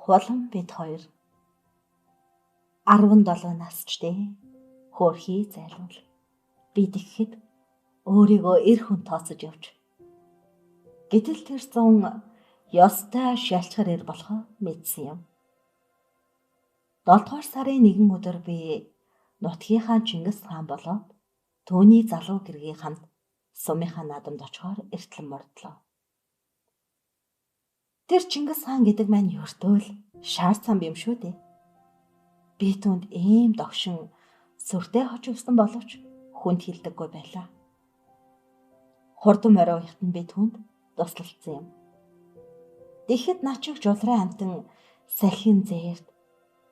Хулан бид хоёр 17 насчтэй хөөрхий зайлвал би тэгэхэд өөрийгөө эр хүн тооцож явж гэтэл тэр зун ёстой шалчхар ир болохоо мэдсэн юм. 7 дугаар сарын 1 өдөр би нутгийнхаа Чингис хаан болоод түүний залуу гэргийн хамт сумынхаа наадамд очихоор эртлэн мордлоо. Тэр Чингис хаан гэдэг маань ердөө л шар цам юм шүү дээ. Би түүнд ийм догшин сүртэй хож өгсөн боловч хүнд хилдэггүй байлаа. Хурдан морой уяхтан би түүнд туслалцсан юм. Тэгэхэд наачиг жулраа амтан салхин зээрд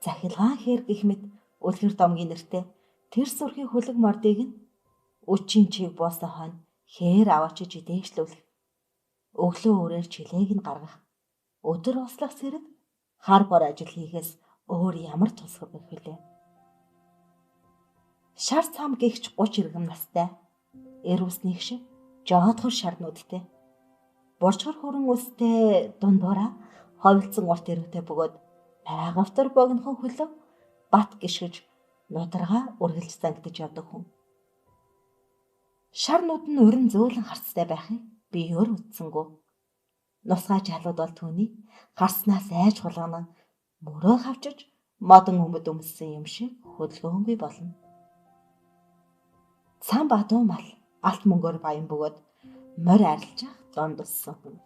захилгаан хээр гэх мэт үлгэр домгийн нэртэй тэр сүрхийн хөлөг мордыг нь үчийн чиг буусан хойно хээр аваачиж идээшлүүлэх. Өглөө өрөөр жилээг нь гаргах. Өдөр услах зэрэг хар бор ажил хийхээс өөр ямар тусгав байх вүлээ. Шар цам гихч 30 иргэм настай эр усных шиг жоодхор шарнуудтай борчгор хөрөн үстэй дундуураа ховлцсон урт иргэтэй бөгөөд байгавтар богинохон хөлөг бат гიშгэж нударгаа үргэлж зангидж явдаг хүн. Шарнууд нь өрн зөөлөн харцтай байхыг би өөр үтсэнгүү. Нусгай жалууд бол түүний харснаас айж хулгана мөрөө хавчиж модон өмд өмссөн юм шиг хөдөлгөөнгүй болно. Цам бадуу мал алт мөнгөөр баян бөгөөд морь арилжих донд уссан хүн.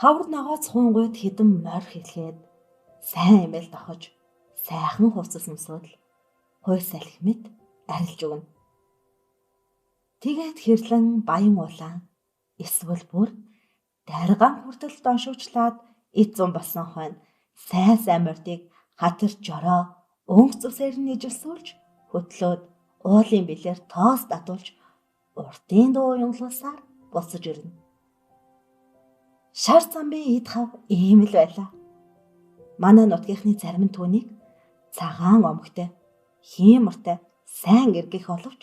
Хавар ногооц хунгууд хідэн морь хэлгээд сайн эмээл дохож сайхан хувцас өмсөөл хойс салхи мэт арилж өгнө. Тэгээд хэрлэн баян улаан эсвэл бүр дарган хүртэл доншуучлаад эд зам болсон хойно сайн мордыг хатар жороо өнгө зүсээр нь ижилсүүлж хөтлөөд уулын билээр тоос татуулж уртын дуу уянгалуулсаар босож ирнэ. Шар замбын эд хав ийм л байлаа. Манай нутгийнхны зарим нь түүнийг цагаан омгтой, хиймэртэй, сайн эргэх оловч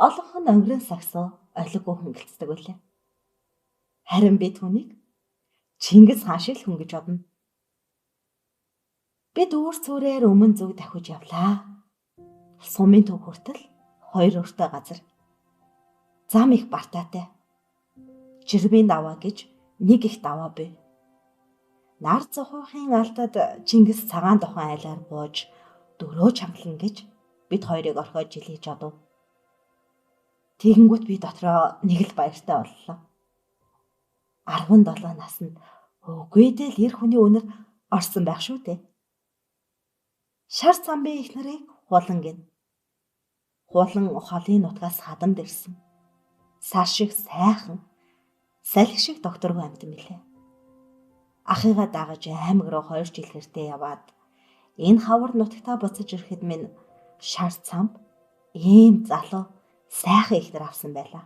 олонх нь өнгөрөн сагсуу олиггүй хөнгөлцдөг байлаа. Харин би түүнийг Чингис хаан шиг хүн гэж бодно. Бид өөр цөөрээр өмнө зүг давхиж явлаа. Сумын төв хүртэл 2 өртөө газар. Зам их бартаатай. Жирвийн даваа гэж нэг их даваа бий. Нар зохиохын алдад Чингис цагаан дохон айлаар бууж дөрөө чангална гэж бид хоёрыг орхиод жилиж одов. Тэгэнгүүт би дотроо нэг л баяртай боллоо. 17 наснд үгүй дээ л эр хүний өнөр орсон байх шүү дээ. Шар замбын их нарыг хулан гин. Хулан холын нутгаас хадамд ирсэн. Сар шиг сайхан, салхи шиг докторгүй амт мэлээ. Ахыгаа дагаж аймаг руу 2 жил гэртээ яваад энэ хавар нутагтаа буцаж ирэхэд минь шар цамб ийм залуу сайхан ихнэр авсан байлаа.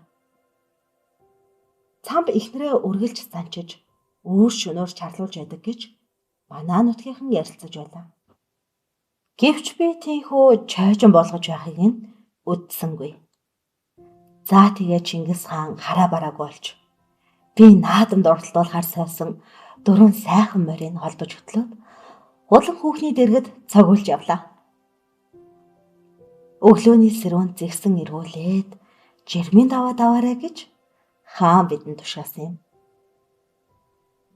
Цамб ихнэрээ үргэлж занчиж өөр шөнөөр чарлуулж байдаг гэж манай нутгийнхан ярилцаж байлаа. Гэвч би тийхүү чойжон болгож байхыг нь үдсэнгүй. За тэгээ Чингис хаан хараа барааг болж би наадамд оролдуулахар сойсон 4 сайхан морийг холбож хөтлөөд хулан хүүхний дэргэд цогиулж явлаа. Өглөөний сэрүүнд зэгсэн эргүүлээд жирмийн даваарай гэж хаан бидэнд тушаасан юм.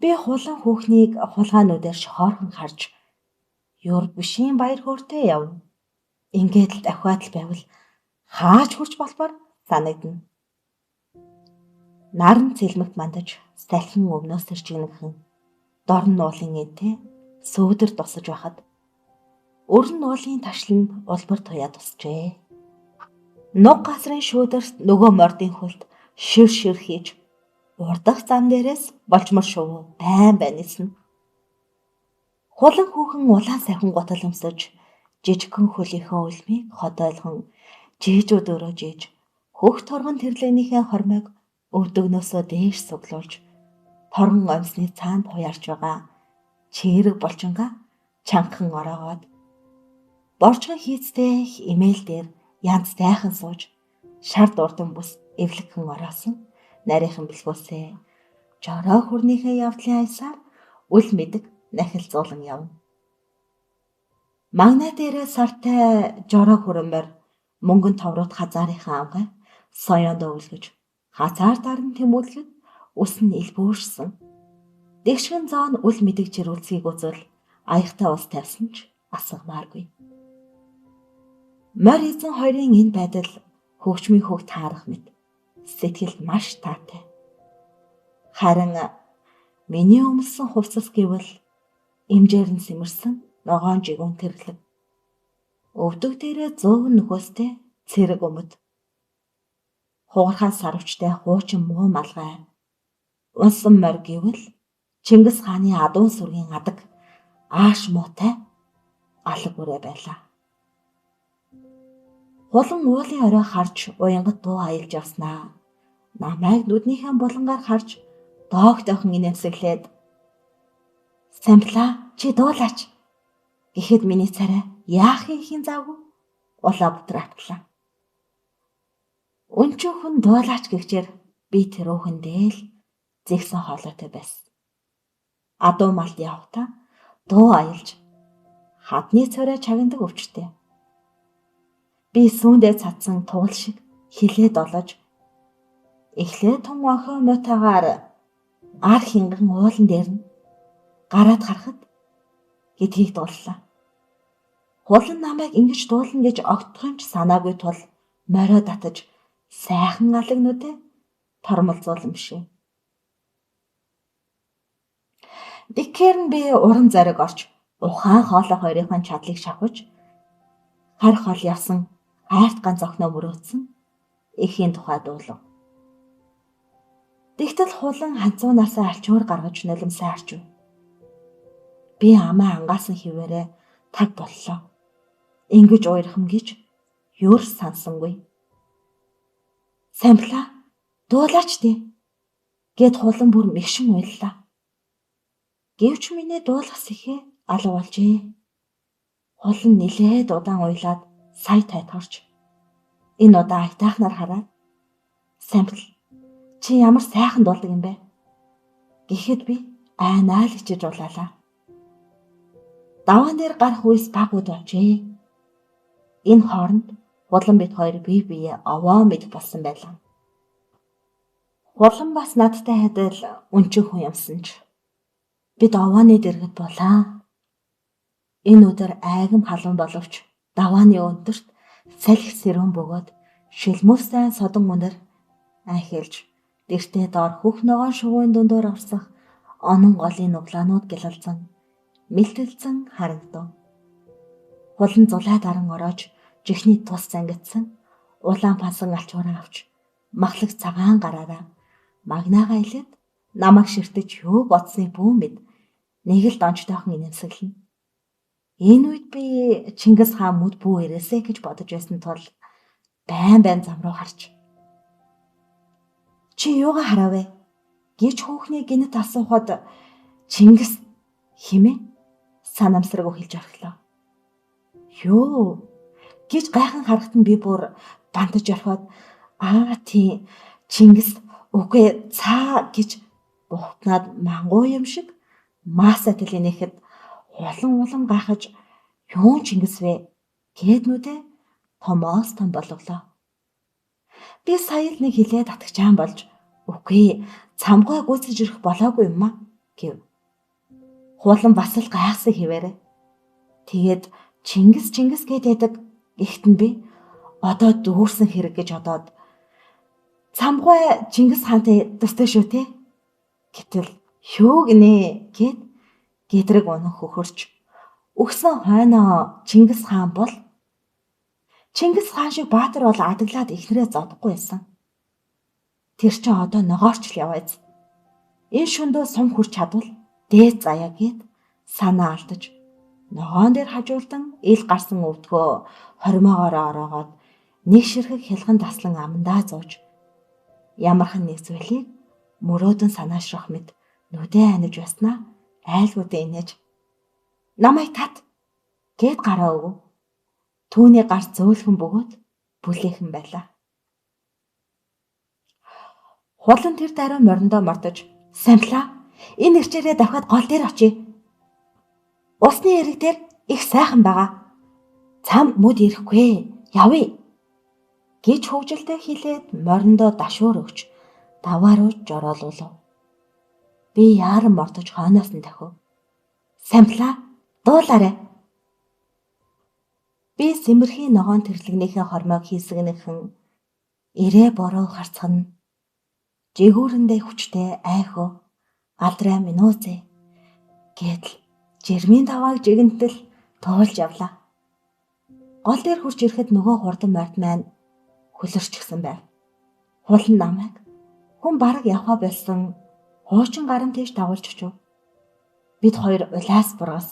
Би хулан хүүхнийг хулгаануудаар шохоорхон харж ёр бишийн баяр хөөртэй явна. Ингээд л дахиад л байвал хаач хурж болбор санагдана. Наран цэлмэгт мандаж салхин өвнөөс чигнэхэн дорн нуулын энтэй сөөдөр тусаж байхад өрн нуулын ташланд улбар туяа тусчээ. Нуг газрын шүүдэрт нөгөө мордын хөлд шир хийж урдах зам дээрээс болчмор шувуу байн нисэнэ. Хулан хүүхэн улаан сахин готол өмсөж жижигхэн хөлийнхөө үлмийг ходойлгон жижүүд өрөөж хөх торгон тэрлээнийхээ хормойг өвдөгнөөсөө дээш суглуулж торгон өмсний цаанд хуярч байгаа чирэг болчингаа чангахан ороогоод борчгон хийцтэй имэйл дээр янз тайхан сууж шар дурдан бүс эвлэгхэн ороосон нарийнхан бэлгүүсээ Жороо хүрнийхээ явдлын аясаар үл мэдэг нахилцуулан явна. Магнаа дээрээ сартай жороо хүрэмээр мөнгөн товрууд хазаарынхаа амгай соёонд өвлгөж хазаар даран тэмүүлэхэд ус нь илбүүрсэн. Дэгшгэн зоон үл мэдэг жирүүлцгийг үзвэл аягтай ус тавьсан ч асгамааргүй. Морь эзэн хоёрын энэ байдал хөгжмийн хөг таарах мэт сэтгэлд маш таатай. Харин миний өмсөн хувцас гэвэл эмжээр нь сэмэрсэн ногоон жигүүн тэрлэг. Өвдөг дээрээ 100 нөхөстэй цэрэг өмд. Хугархай сарвчтай хуучин муу малгай. Унсан морь гэвэл Чингис хааны адуун сүргийн адаг ааш муутай алга үрээ байлаа. Хулан уулын орой харж уянгат дуу аялж явснаа. Намайг нүднийхэн булангаар харж доогтойхон инээмсэглээд "Самплаа чи дуулаач" гэхэд миний царай яахын ихэн завгүй улаа бутраавтлаа. Өнчүүхэн дуулаач гэгчээр би тэрүүхэндээ л зэгсэн хоолойтой байсан. Адуу малд явтаа дуу аялж хадны цорой чагнадаг өвчтэй. Би сүүндээ цацсан туул шиг хилээд олож эхлээд тун охин муутагаар ар хинган уулан дээр нь гараад харахад гэдгийг дууллаа. Хулан намайг ингэж дуулна гэж огтхон ч санаагүй тул морио татаж сайхан алагнуудээ тормолзуулсан бишээ. Тэгэхээр нь би уран зориг орж ухаан хоолой хоёрын чадлыг шавхаж хар хол явсан хайрт ганц охиноо мөрөөдсөн эхийн тухай дуулав. Тэгтэл хулан ханцуунаасаа алчуур гаргаж нулимсаа арчив. Би амаа ангаасан хിവэрэ таг боллоо. Ингэж уйрхам гэж юр сансангүй. "Самплаа дуулаач дээ" гэд хулан бүр мэгшин уйллаа. Гэвч миний дуулах сэхээ алга болжээ. Хулан нилээд удаан уйлаад сая тайтгарч энэ удаа айтайхнаар хараад "Сампл чи ямар сайхан дуулдаг юм бэ" гэхэд би айнаа л ичиж улаалаа. Даваан дээр гарах үес баг үд болжээ. Энэ хооронд хулан бид хоёр бие бие овоо мэдэх болсон байлаа. Хулан бас надтай адил өнчин хүн юмсан ч бид овооны дэргэд булаа. Энэ өдөр айгам халуун боловч давааны өндөрт салхи сэрүүн бөгөөд шилмөвстэй содон өнөр ахилж дэртээ доор хөх ногоон шувууны дундуур орсох онон голын нуглаанууд гялалзан мэлтэлцэн харагдав. Хулан зулай даран ороож жихний тус зангидсан улаан пансан алчуураа авч махлаг цагаан гараараа магнаага илээд намайг ширтэж юу бодсны бүү мэд нэг л дончтойхон инэмсэглэнэ. Энэ үед би Чингис хаан мүд бүү ирээсэ гэж бодож байсан тул байн зам руу харж "Чи юугаа хараавэ?" гэж хүүхний гинэт асуухад "Чингис" хэмээн санамсаргүй хэлж орхилоо. "Юу?" гэж гайхан харахад нь би бүр бантаж орхиод "Тийм Чингис үгүй цаа" гэж бухтнаад мангуу юм шиг маасаа тэлэнэхэд улам улам гайхаж "Юун Чингис вэ?" гэд нүдээ томоос том боловлоо. Би сая л нэг хилээ татгчаан болж "Үгүй цамгаа гүйцэж ирэх болоогүй юм а" гэв. Хулан бас л гайхсан хിവэрэ. Тэгээд Чингис гэдэг ихт нь би одоо дүүрсэн хэрэг гэж одоод "Цамгаа Чингис хаантай тустай шүү те" гэтэл "Юу гинэ" гэд гэдрэг унан хөхөрч өгсөн хойноо Чингис хаан бол Чингис хаан шиг баатар бол адаглаад ихнэрээ зодохгүй байсан. Тэр чинь одоо ногоорчл явааз. Энэ шөндөө сум хурч чадвал дээд заяа гэд санаа алдаж ногоон дээр хажуулдан ил гарсан өвдгөө хормоогоороо ороогоод нэг ширхэг хялган таслан амандаа зууж ямархан нэг зүйлийг мөрөөдөн санаашрах мэт нүдээ аниж баснаа айлгуудаа инээж "Намайг тат" гэд гараа өгөв. Түүний гарт зөөлхөн бөгөөд бүлээхэн байлаа. Хулан тэр дараа мориндоо мортож Самлаа, энэ ирчээрээ давхад гол дээр очие. Усны эрэг дээр их сайхан байгаа. Цамд мүд ирэхгүй. Явъя. Гэж хөвгөлтэй хэлээд мориндоо дашуур өгч даваа руу жороолуулав. Би яаран мортож хойноос нь дахив. Самлаа, дуулаарай. Би сэмэрхийн ногоон тэрлэгнийхээ хормойг хийсгэнэхэн ирээ бороо харцгана. Жигүүрэндээ хүчтэй айхөө алдраа минуузе. Гэтэл жирмийн давааг жигэнтэл тоолж явлаа. Гол дээр хурж ирэхэд нөгөө хурдан морд маань хөлөрчихсөн байв. Хулан намайг хүн бараг явхаа болсон хуучин гарам тийш дагуулж очив. Бид хоёр улаас бургас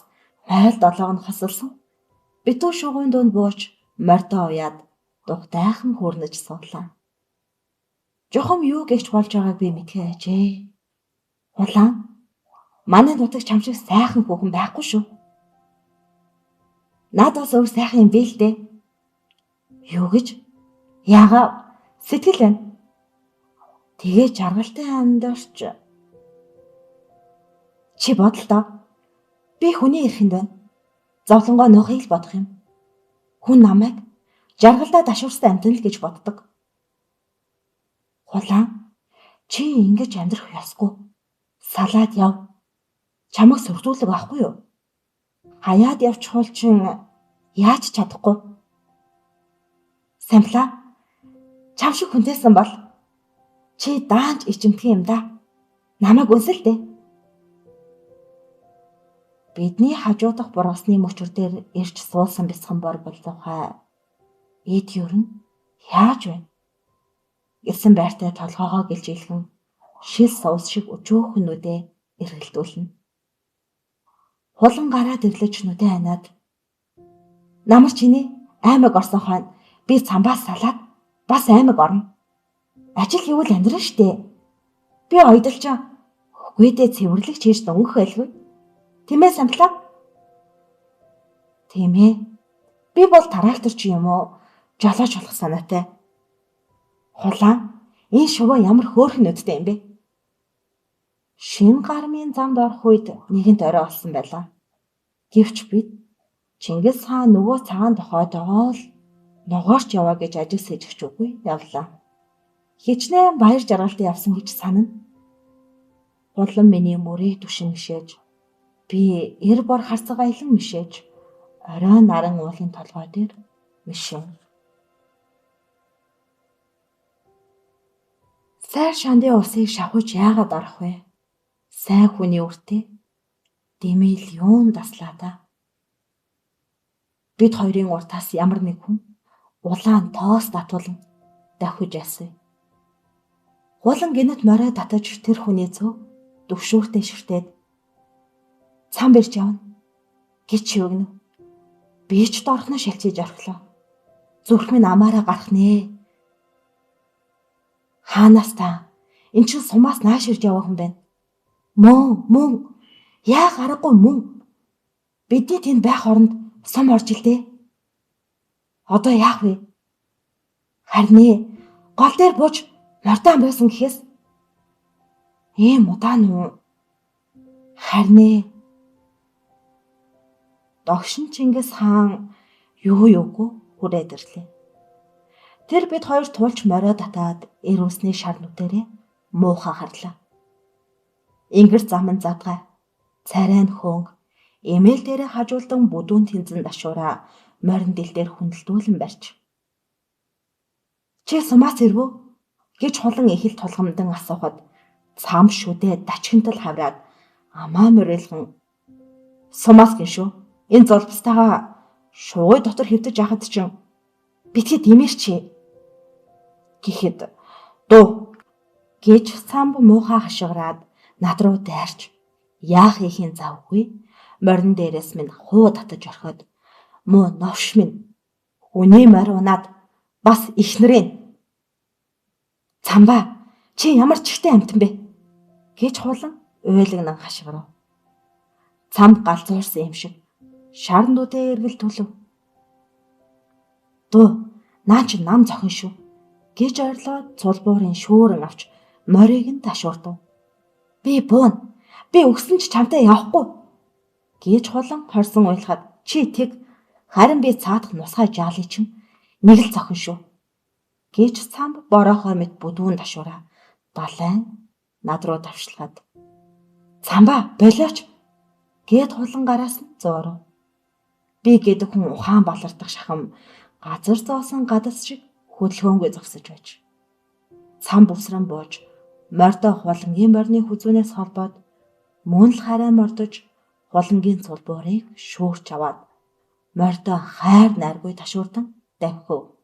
майл долоог нь хосолсон. Битүү шугуун дунд бууж мордоо уяад дугтайхан хүрнэж суулаа. Жохом юу гэгч болж байгааг би мэдхээ ажээ. Улаан, манай нутаг чам шиг сайхан хүүхэн байхгүй шүү. Надаас өөр сайхан юм бэ л дээ. Юу гэж? Яага сэтгэл байна. Тэгээ жаргалтай амьдарч. Чи бодлоо. Би хүний эрхэнд байна. Зовлонгоо нөхөйг л бодох юм. Хүн намайг жаргалдаа дашуурсан амьтан л гэж боддог. Хулаан, чи ингэж амьдрах ёсгүй. Салаад яв. Чамайг сүрдүүлэг авахгүй юу? Хаяад явчихвол чин яаж чадахгүй. Самлаа, чам шиг хүнтэйсэн бол чи даанч ичимтгий юм да. Намайг үнсэлдэ. Бидний хажуудах бургасны мөчөр дээр ирж суулсан бяцхан бор боловхай. Эд ерөн яаж вэ? Гэсэн байртай толгоогоо гэлжийлхэн шил соус шиг өчөөхөн нүдээ эргэлдүүлнэ. Хулан гараад ирлэж нүдээ ханаад. Намар чиний аймаг орсон хойно би цамбаас салаад бас аймаг орно. Ажил хийвэл амьдрын штэ. Би ойдолч үгүйдээ цэвэрлэгч хийж дөнгөх байлгүй. Тэмээ Самлаа? Тэмээ. Би бол трактор чи юм уу? Жолооч болох санаатай. Хулаан, энэ шувуу ямар хөөрхөн нүдтэй юм бэ? Шин гармын замд орох үед нэгэнт орой олсон байлаа. Гэвч бид Чингис хаан нөгөө цагаан тохойдоо л ногоорч яваа гэж ажиг сэжигч үгүй явлаа. Хичнээн баяр жаргалтай явсан гэж санана. Хулан миний мөрийг түшин мишээж, би эр бор харцаг аялан мишээж, орой наран уулын толгой дээр мишин. Сайр шандын усыг шавхаж яагаад орох вэ? Сайн хүний үртэй дэмэл юун таслаа та. Бид хоёрын уртаас ямар нэг хүн улаан тоос татуулан давхиж ясв. Хулан гинэт морой татаж тэр хүний зөв дөвшүүртэй ширтээд цам бэрж явна гэж өгнө. Би ч дорхно шилжиж орхлоо. Зүрх минь амаараа гарах нэ. Хаанаас та? Эн чинь сумаас нааш ирж яваа хүн байна. Мөн. Яа гарахгүй мөн. Бидний тэнд байх оронд сум орж илдээ. Одоо яах вэ? Харин гол дээр бууж мордаан байсан гэхээс ийм удаан уу? Харин догшин Чингис хаан юугүй хүрээд ирлээ. Тэр бид хоёр туулч морой татаад эр усны шар нүдэрээ муухай харлаа. Ингэр заман задгай, царайн хөөнг, эмээл дээрээ хажуулдан бүдүүн тэнцэн дашуураа морин дил дээр хүндэлдүүлэн барьж. Чи сумаас ирвөө гэж хулан их л тулгамдан асуухад цам шүдээ дачхинтал хавраад амаа мөрөлгөн сумаас гин шүү. Энэ золбостойгоо шуугай дотор хэвтэж яхад чинь битгий димэрчээ гэхэд дуу гэж самб муухай хашгираад над руу дайрч яах ихийн завгүй морин дээрээс минь хуу татаж орхиод муу новш минь үний морь унаад бас ихнэрэн цамбаа чи ямар чихтэй амтан бэ гэж хулан уйлагнан хашгирав. Цамд галзуурсан юм шиг шар нүдээ эргэл түлв. Дуу наа чи нам зохин шүү гэж ойрлоод цулбуурын шүүрэн авч морийг нь ташуурдав. Би буун. Би өгсөн ч чамтай явахгүй гэж хулан хорсон уйлахад чи тэг харин би цаадах нусгай жаалыг чинь нэг л зохин шүү гэж цамб бороохоо мэд бүдүүн ташуураа далайн над руу давшлагаад цамба болооч гэд хулан гараас нь зөөрөв. Би гэдэг хүн ухаан балардах шахам газар зоосон гадас шиг хөдөлгөөнгүй зогсож байж. Цам бүсрэн бууж мордо хулангийн борны хүзүүнээс холбоод мөн л хараа мордож хулангийн цулбуурыг шүүрч аваад мордо хайр найргүй ташуурдан давхив.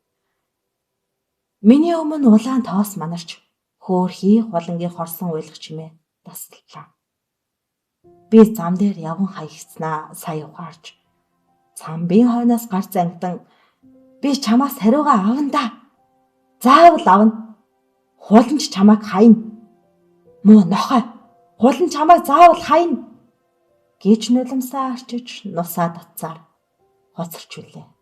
Миний өмнө улаан тоос манарч хөөхий хулангийн хорсон уйлах чимээ таслалаа. Би зам дээр яван хаягцнаа сая ухаарч цамбын хойноос гарц ангидан би чамаас хариугаа авна да. Заавал авна. Хулан ч чамайг хайна. Муу нохой. Хулан чамайг заавал хайна гэж нулимсаа арчиж нусаа татсаар хоцорч үлээ.